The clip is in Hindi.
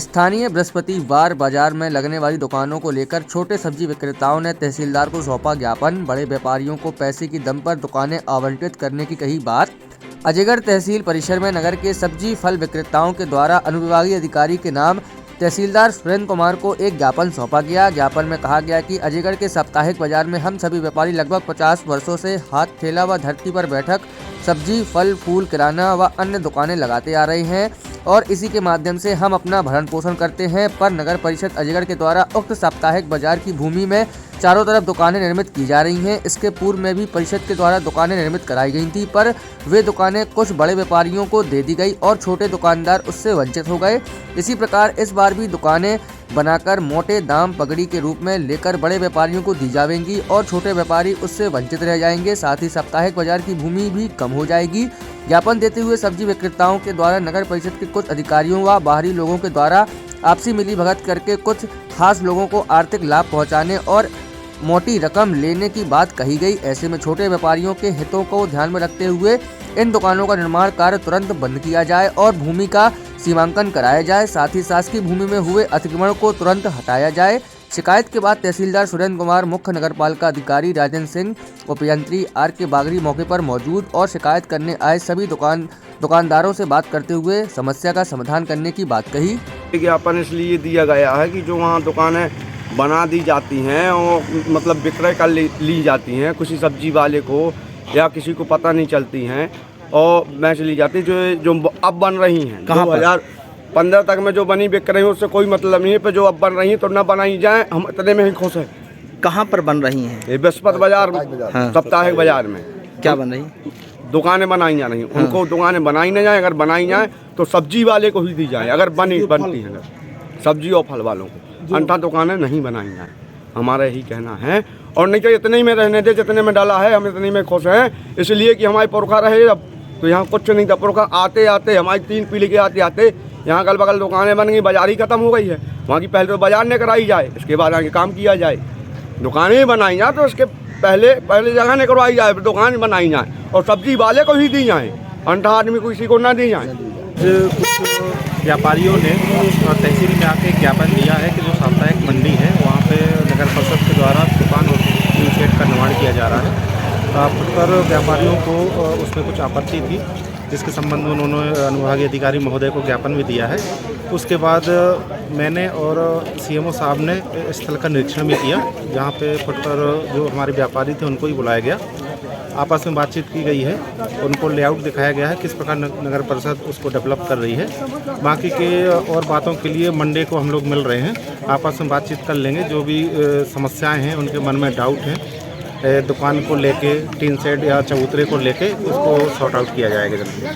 स्थानीय बृहस्पतिवार बाजार में लगने वाली दुकानों को लेकर छोटे सब्जी विक्रेताओं ने तहसीलदार को सौंपा ज्ञापन। बड़े व्यापारियों को पैसे की दम पर दुकानें आवंटित करने की कही बात। अजयगढ़ तहसील परिसर में नगर के सब्जी फल विक्रेताओं के द्वारा अनुविभागीय अधिकारी के नाम तहसीलदार सुरेंद्र कुमार को एक ज्ञापन सौंपा गया। ज्ञापन में कहा गया कि अजयगढ़ के साप्ताहिक बाजार में हम सभी व्यापारी लगभग 50 वर्षों से हाथ ठेला व धरती पर बैठक सब्जी फल फूल किराना व अन्य दुकानें लगाते आ रहे हैं और इसी के माध्यम से हम अपना भरण पोषण करते हैं। पर नगर परिषद अजयगढ़ के द्वारा उक्त साप्ताहिक बाजार की भूमि में चारों तरफ दुकानें निर्मित की जा रही हैं। इसके पूर्व में भी परिषद के द्वारा दुकानें निर्मित कराई गई थी, पर वे दुकानें कुछ बड़े व्यापारियों को दे दी गई और छोटे दुकानदार उससे वंचित हो गए। इसी प्रकार इस बार भी दुकानें बनाकर मोटे दाम पगड़ी के रूप में लेकर बड़े व्यापारियों को दी जाएंगी और छोटे व्यापारी उससे वंचित रह जाएंगे। साथ ही साप्ताहिक बाजार की भूमि भी कम हो जाएगी। ज्ञापन देते हुए सब्जी विक्रेताओं के द्वारा नगर परिषद के कुछ अधिकारियों व बाहरी लोगों के द्वारा आपसी मिलीभगत करके कुछ खास लोगों को आर्थिक लाभ पहुंचाने और मोटी रकम लेने की बात कही गई। ऐसे में छोटे व्यापारियों के हितों को ध्यान में रखते हुए इन दुकानों का निर्माण कार्य तुरंत बंद किया जाए और भूमि का सीमांकन कराया जाए। साथ ही शासकीय भूमि में हुए अतिक्रमण को तुरंत हटाया जाए। शिकायत के बाद तहसीलदार सुरेंद्र कुमार, मुख्य नगरपालिका अधिकारी राजेंद्र सिंह, उपयंत्री आर.के. बागरी मौके पर मौजूद और शिकायत करने आए सभी दुकानदारों से बात करते हुए समस्या का समाधान करने की बात कही। ज्ञापन इसलिए दिया गया है कि जो वहाँ दुकानें बना दी जाती हैं और मतलब विक्रय कर ली जाती हैं, किसी सब्जी वाले को या किसी को पता नहीं चलती हैं और बेच ली जाती जो अब बन रही हैं। 2015 तक में जो बनी बिक रही है उससे कोई मतलब नहीं है, पर जो अब बन रही है तो न बनाई जाए, हम इतने में ही खुश हैं। कहाँ पर बन रही हैं? ये बृहस्पति बाजार साप्ताहिक बाजार में क्या बन रही? दुकानें बनाई जा रही हैं। उनको दुकानें बनाई न जाए, अगर बनाई जाए तो सब्जी वाले को ही दी जाए, अगर बनती हैं सब्जी और फल वालों को, अन्यथा दुकानें नहीं बनाई जाए, हमारा यही कहना है। और नहीं तो इतने ही में रहने दे जितने में डाला है, हम इतने में खुश हैं। इसलिए कि हमारी पुरखा रहे, अब तो यहाँ कुछ नहीं था। पुरखा आते आते हमारी 3 पीढ़ी के आते आते यहाँ अगल बगल दुकानें बन गई, बाजार ही खत्म हो गई है। वहाँ की पहले तो बाजार ने कराई जाए, इसके बाद आगे काम किया जाए। दुकानें ही बनाई जाए तो उसके पहले जगह ने करवाई जाए, फिर दुकान बनाई जाए और सब्जी वाले को ही दी जाए, अन्यथा आदमी को किसी को ना दी जाए। कुछ व्यापारियों ने तहसील में आके ज्ञापन दिया है कि जो साप्ताहिक मंडी है वहाँ पे नगर परिषद के द्वारा दुकान और टीन शेड का निर्माण किया जा रहा है। पर व्यापारियों को उसमें कुछ आपत्ति थी, जिसके संबंध में उन्होंने अनुविभागीय अधिकारी महोदय को ज्ञापन भी दिया है। उसके बाद मैंने और सीएमओ साहब ने स्थल का निरीक्षण भी किया, जहाँ पे फुटकर जो हमारे व्यापारी थे उनको ही बुलाया गया, आपस में बातचीत की गई है, उनको लेआउट दिखाया गया है किस प्रकार नगर परिषद उसको डेवलप कर रही है। बाकी के और बातों के लिए मंडे को हम लोग मिल रहे हैं, आपस में बातचीत कर लेंगे। जो भी समस्याएं हैं, उनके मन में डाउट हैं, दुकान को लेके, टीन शेड या चबूतरे को लेके, उसको सॉर्ट आउट किया जाएगा जल्दी।